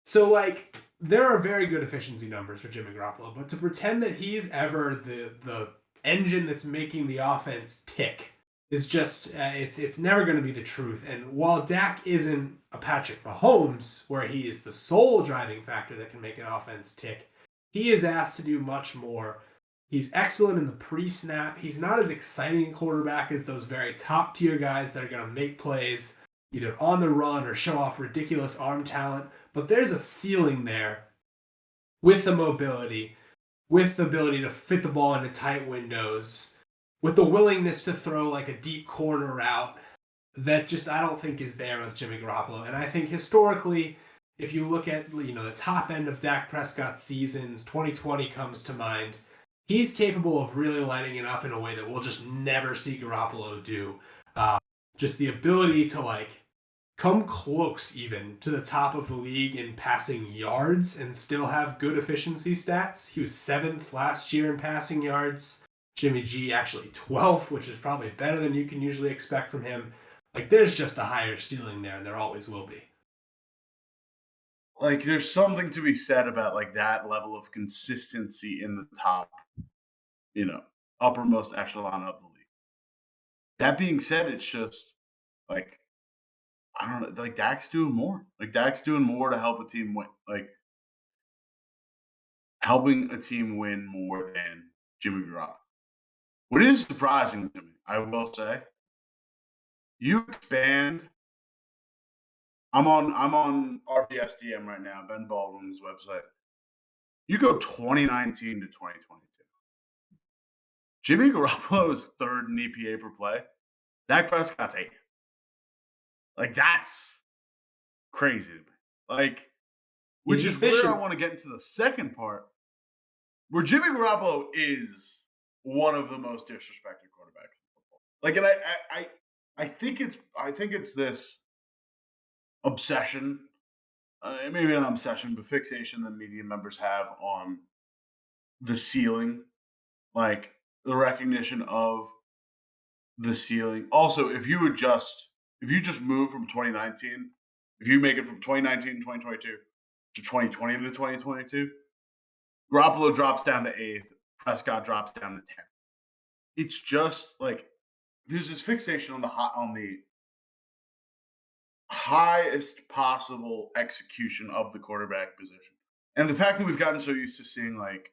So, like, there are very good efficiency numbers for Jimmy Garoppolo, but to pretend that he's ever the engine that's making the offense tick is just, it's never going to be the truth. And while Dak isn't a Patrick Mahomes, where he is the sole driving factor that can make an offense tick, he is asked to do much more. He's excellent in the pre-snap. He's not as exciting a quarterback as those very top-tier guys that are going to make plays either on the run or show off ridiculous arm talent. But there's a ceiling there with the mobility, with the ability to fit the ball into tight windows, with the willingness to throw like a deep corner route that just I don't think is there with Jimmy Garoppolo. And I think historically, if you look at the top end of Dak Prescott's seasons, 2020 comes to mind. He's capable of really lighting it up in a way that we'll just never see Garoppolo do. Just the ability to like come close even to the top of the league in passing yards and still have good efficiency stats. He was 7th last year in passing yards. Jimmy G actually 12th, which is probably better than you can usually expect from him. Like, there's just a higher ceiling there, and there always will be. Like, there's something to be said about like that level of consistency in the top, uppermost echelon of the league. That being said, it's just like, I don't know, like Dak's doing more. Like, Dak's doing more to help a team win. Like, helping a team win more than Jimmy Garoppolo. What is surprising to me, I will say, you expand. I'm on RBSDM right now, Ben Baldwin's website. You go 2019 to 2022. Jimmy Garoppolo is 3rd in EPA per play. Dak Prescott's 8th. Like, that's crazy to me. Like, which is where I want to get into the second part, where Jimmy Garoppolo is one of the most disrespected quarterbacks in football. Like, and I think it's this obsession maybe an obsession, but fixation that media members have on the ceiling, like the recognition of the ceiling. Also, if you just move from 2019, if you make it from 2019 to 2022 to 2020 to 2022, Garoppolo drops down to 8th, Prescott drops down to 10th. It's just like there's this fixation on the highest possible execution of the quarterback position. And the fact that we've gotten so used to seeing like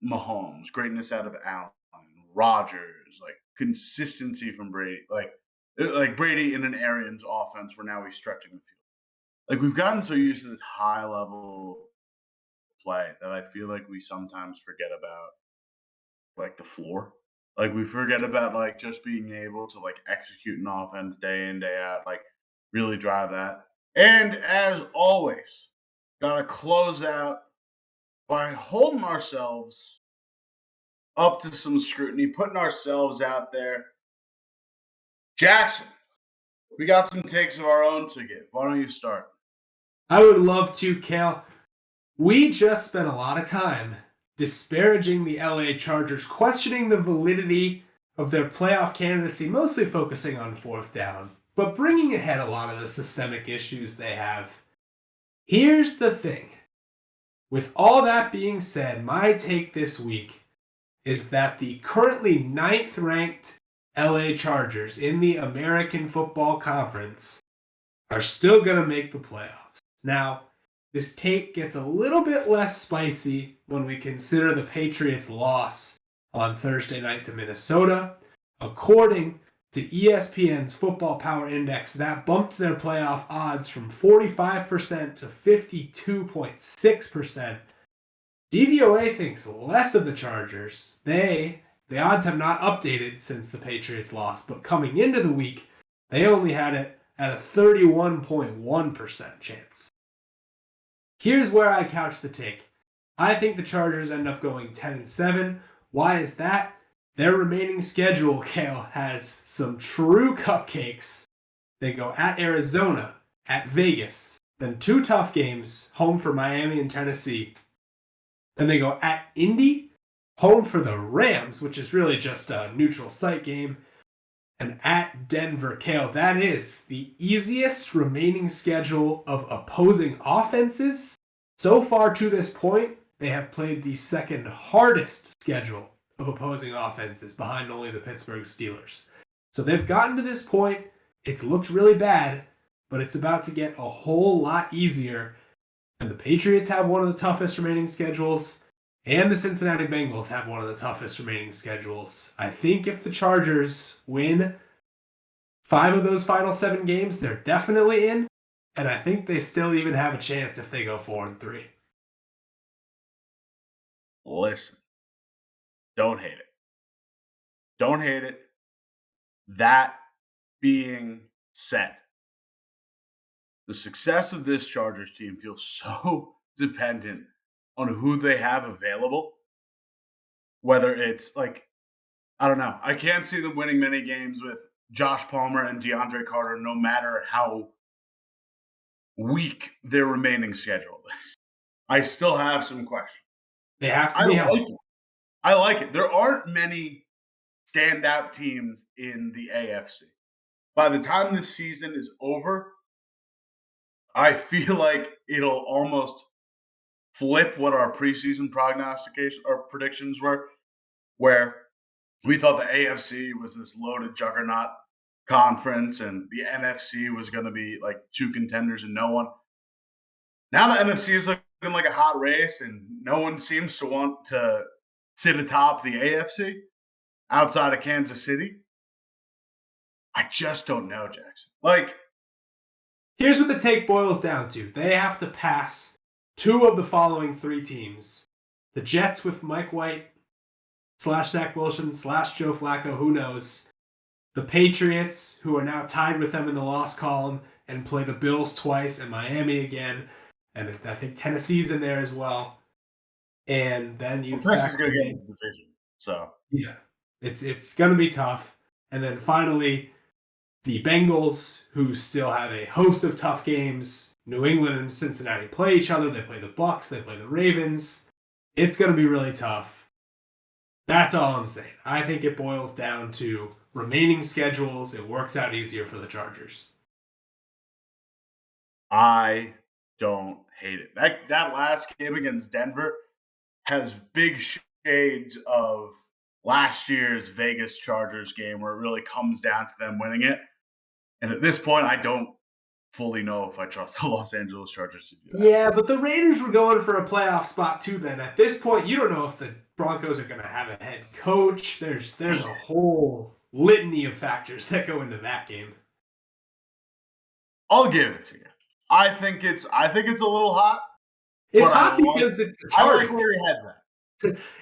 Mahomes, greatness out of Allen, Rodgers, like consistency from Brady, like Brady in an Arians offense where now he's stretching the field. Like we've gotten so used to this high level play that I feel like we sometimes forget about like the floor. Like we forget about like just being able to like execute an offense day in, day out, like really drive that. And as always, gotta close out by holding ourselves up to some scrutiny, putting ourselves out there. Jackson, we got some takes of our own to give. Why don't you start? I would love to, Cal. We just spent a lot of time disparaging the LA Chargers, questioning the validity of their playoff candidacy, mostly focusing on fourth down, but bringing ahead a lot of the systemic issues they have. Here's the thing. With all that being said, my take this week is that the currently 9th ranked LA Chargers in the American Football Conference are still going to make the playoffs. Now, this take gets a little bit less spicy when we consider the Patriots' loss on Thursday night to Minnesota. According to ESPN's Football Power Index, that bumped their playoff odds from 45% to 52.6%. DVOA thinks less of the Chargers. The odds have not updated since the Patriots lost, but coming into the week, they only had it at a 31.1% chance. Here's where I couch the take. I think the Chargers end up going 10-7. Why is that? Their remaining schedule, Kale, has some true cupcakes. They go at Arizona, at Vegas, then 2 tough games, home for Miami and Tennessee. Then they go at Indy, home for the Rams, which is really just a neutral site game, and at Denver. Kale, that is the easiest remaining schedule of opposing offenses. So far to this point, they have played the second hardest schedule of opposing offenses behind only the Pittsburgh Steelers. So they've gotten to this point. It's looked really bad, but it's about to get a whole lot easier. And the Patriots have one of the toughest remaining schedules, and the Cincinnati Bengals have one of the toughest remaining schedules. I think if the Chargers win 5 of those final 7 games, they're definitely in, and I think they still even have a chance if they go 4-3. Listen, don't hate it. Don't hate it. That being said, the success of this Chargers team feels so dependent on who they have available. Whether it's like, I don't know. I can't see them winning many games with Josh Palmer and DeAndre Carter, no matter how weak their remaining schedule is. I still have some questions. They have to be healthy. I like it. There aren't many standout teams in the AFC. By the time this season is over, I feel like it'll almost flip what our preseason prognostication or predictions were, where we thought the AFC was this loaded juggernaut conference and the NFC was going to be like 2 contenders and no one. Now the NFC is looking like a hot race and no one seems to want to sit atop the AFC outside of Kansas City. I just don't know, Jackson. Like, here's what the take boils down to. They have to pass 2 of the following 3 teams. The Jets with Mike White / Zach Wilson / Joe Flacco, who knows. The Patriots, who are now tied with them in the loss column and play the Bills twice and Miami again. And I think Tennessee's in there as well. And then you Tennessee's going to get in the division. So yeah, it's going to be tough. And then finally, the Bengals, who still have a host of tough games, New England and Cincinnati play each other. They play the Bucks. They play the Ravens. It's going to be really tough. That's all I'm saying. I think it boils down to remaining schedules. It works out easier for the Chargers. I don't hate it. That last game against Denver has big shades of last year's Vegas Chargers game where it really comes down to them winning it. And at this point, I don't fully know if I trust the Los Angeles Chargers to do that. Yeah, but the Raiders were going for a playoff spot too then. At this point, you don't know if the Broncos are going to have a head coach. There's a whole litany of factors that go into that game. I'll give it to you. I think it's a little hot. It's hot because it's the I Chargers. like where your head's at.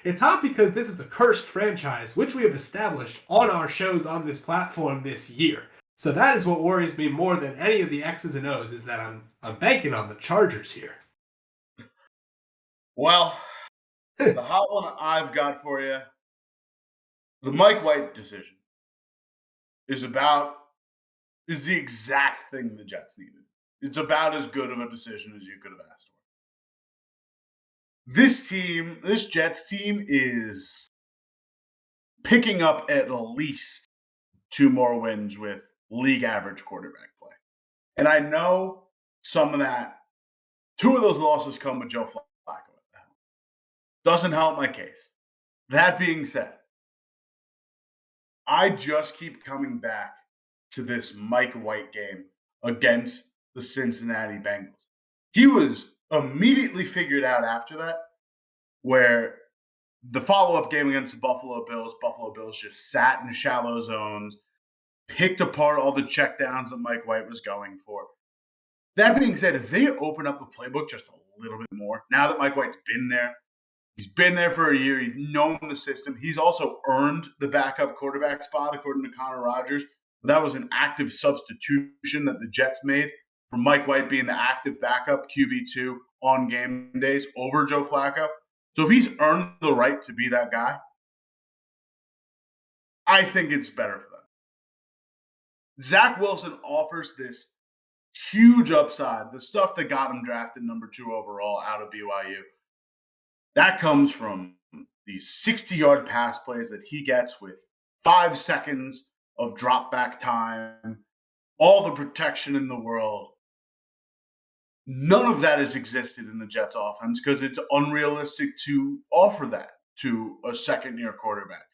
It's hot because this is a cursed franchise, which we have established on our shows on this platform this year. So that is what worries me more than any of the X's and O's, is that I'm banking on the Chargers here. Well, the hot one I've got for you, the Mike White decision is the exact thing the Jets needed. It's about as good of a decision as you could have asked for. This Jets team is picking up at least 2 more wins with league average quarterback play. And I know some of that, 2 of those losses come with Joe Flacco at the helm. Doesn't help my case. That being said, I just keep coming back to this Mike White game against the Cincinnati Bengals. He was immediately figured out after that, where the follow-up game against the Buffalo Bills just sat in shallow zones, picked apart all the checkdowns that Mike White was going for. That being said, if they open up the playbook just a little bit more, now that Mike White's been there, he's been there for a year, he's known the system, he's also earned the backup quarterback spot, according to Connor Rogers. That was an active substitution that the Jets made for Mike White being the active backup QB2 on game days over Joe Flacco. So if he's earned the right to be that guy, I think it's better for them. Zach Wilson offers this huge upside, the stuff that got him drafted number 2 overall out of BYU. That comes from these 60-yard pass plays that he gets with 5 seconds of drop back time, all the protection in the world. None of that has existed in the Jets offense because it's unrealistic to offer that to a second-year quarterback.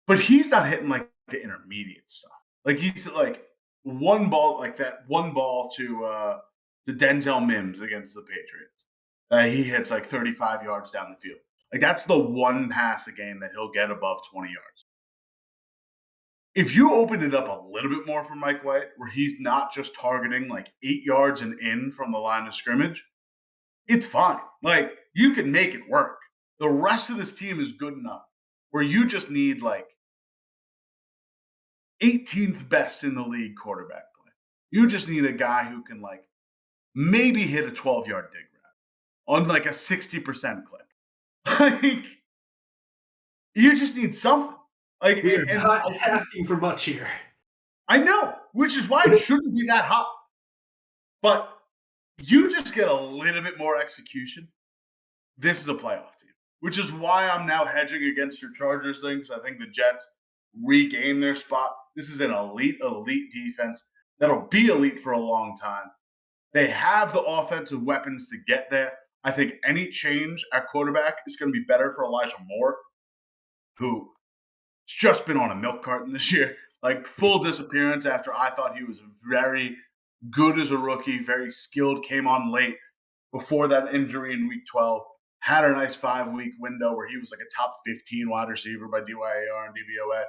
But he's not hitting like the intermediate stuff. Like he's like one ball to Denzel Mims against the Patriots. He hits like 35 yards down the field. Like that's the one pass a game that he'll get above 20 yards. If you open it up a little bit more for Mike White, where he's not just targeting like 8 yards and in from the line of scrimmage, it's fine. Like you can make it work. The rest of this team is good enough where you just need like 18th best in the league quarterback play. You just need a guy who can like maybe hit a 12-yard dig route on like a 60% clip. Like you just need something. Like we're not asking for much here. I know, which is why it shouldn't be that hot. But you just get a little bit more execution. This is a playoff team, which is why I'm now hedging against your Chargers thing, because I think the Jets regain their spot. This is an elite defense that'll be elite for a long time. They have the offensive weapons to get there. I think any change at quarterback is going to be better for Elijah Moore, who's just been on a milk carton this year. Like full disappearance after I thought he was very good as a rookie, very skilled, came on late before that injury in week 12. Had a nice 5-week window where he was like a top 15 wide receiver by DYAR and DVOA.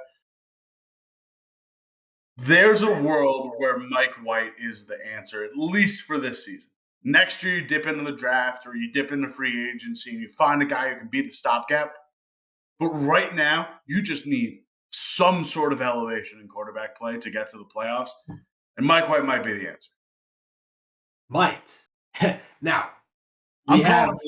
There's a world where Mike White is the answer, at least for this season. Next year, you dip into the draft or you dip into free agency and you find a guy who can be the stopgap. But right now, you just need some sort of elevation in quarterback play to get to the playoffs. And Mike White might be the answer. Might. Now, we have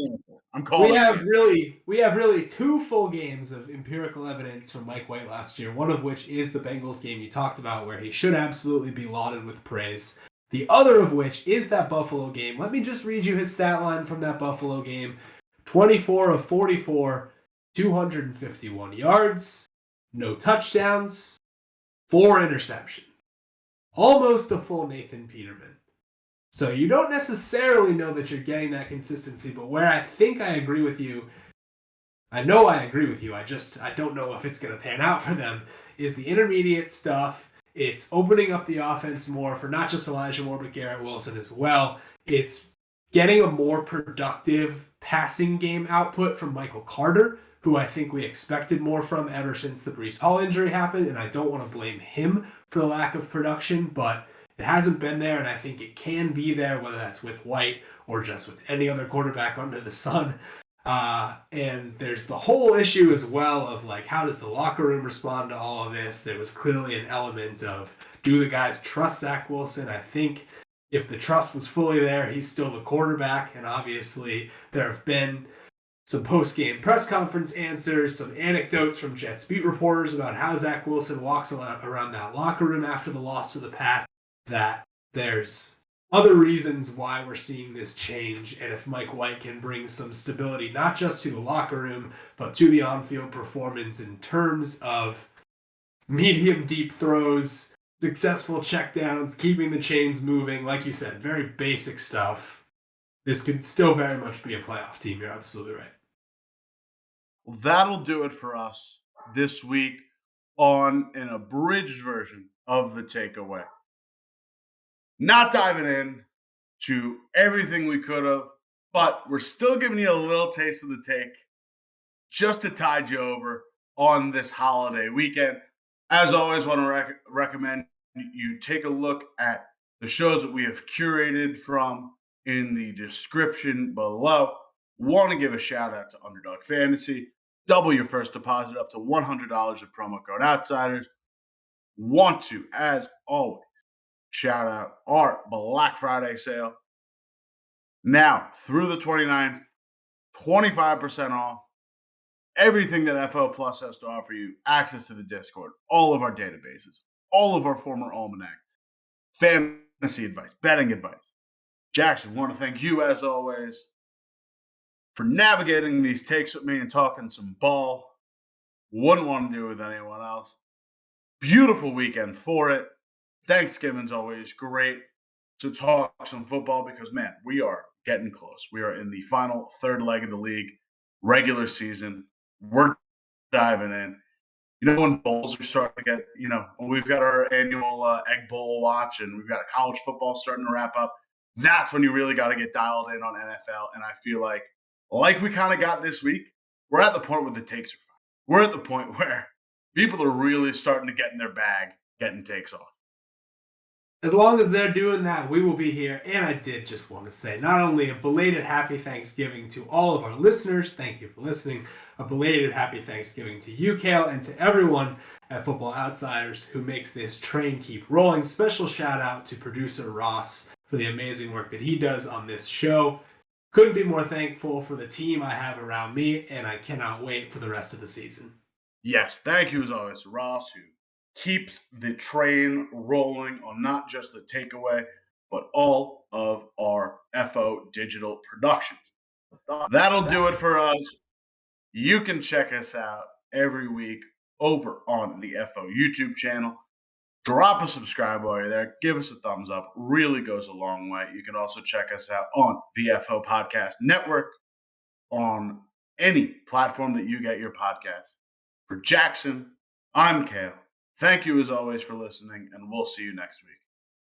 really 2 full games of empirical evidence from Mike White last year, one of which is the Bengals game you talked about, where he should absolutely be lauded with praise. The other of which is that Buffalo game. Let me just read you his stat line from that Buffalo game. 24 of 44, 251 yards, no touchdowns, 4 interceptions. Almost a full Nathan Peterman. So you don't necessarily know that you're getting that consistency, but where I think I agree with you, I know I agree with you, I don't know if it's going to pan out for them, is the intermediate stuff. It's opening up the offense more for not just Elijah Moore, but Garrett Wilson as well. It's getting a more productive passing game output from Michael Carter, who I think we expected more from ever since the Breece Hall injury happened, and I don't want to blame him for the lack of production, but it hasn't been there, and I think it can be there, whether that's with White or just with any other quarterback under the sun. And there's the whole issue as well of like, how does the locker room respond to all of this? There was clearly an element of, do the guys trust Zach Wilson? I think if the trust was fully there, he's still the quarterback, and obviously there have been some post-game press conference answers, some anecdotes from Jets beat reporters about how Zach Wilson walks around that locker room after the loss to the Pats, that there's other reasons why we're seeing this change, and if Mike White can bring some stability, not just to the locker room, but to the on-field performance in terms of medium deep throws, successful checkdowns, keeping the chains moving, like you said, very basic stuff, this could still very much be a playoff team. You're absolutely right. Well, that'll do it for us this week on an abridged version of The Takeaway. Not diving in to everything we could have, but we're still giving you a little taste of the take just to tide you over on this holiday weekend. As always, want to recommend you take a look at the shows that we have curated from in the description below. Want to give a shout out to Underdog Fantasy. Double your first deposit up to $100 with promo code Outsiders. Want to, as always, shout out our Black Friday sale. Now, through the 29th, 25% off. Everything that FO Plus has to offer you, access to the Discord, all of our databases, all of our former almanacs, fantasy advice, betting advice. Jackson, want to thank you, as always, for navigating these takes with me and talking some ball. Wouldn't want to do it with anyone else. Beautiful weekend for it. Thanksgiving's always great to talk some football because, man, we are getting close. We are in the final third leg of the league, regular season. We're diving in. You know, when bowls are starting to get, we've got our annual Egg Bowl watch and we've got college football starting to wrap up. That's when you really got to get dialed in on NFL. And I feel like we kind of got this week, we're at the point where the takes are fine. We're at the point where people are really starting to get in their bag, getting takes off. As long as they're doing that, we will be here. And I did just want to say not only a belated happy Thanksgiving to all of our listeners, thank you for listening, a belated happy Thanksgiving to you, Kale, and to everyone at Football Outsiders who makes this train keep rolling. Special shout out to producer Ross for the amazing work that he does on this show. Couldn't be more thankful for the team I have around me, and I cannot wait for the rest of the season. Yes, thank you as always to Ross, who keeps the train rolling on not just the takeaway, but all of our FO digital productions. That'll do it for us. You can check us out every week over on the FO YouTube channel. Drop a subscribe while you're there. Give us a thumbs up. Really goes a long way. You can also check us out on the FO Podcast Network on any platform that you get your podcast. For Jackson, I'm Kale. Thank you as always for listening, and we'll see you next week.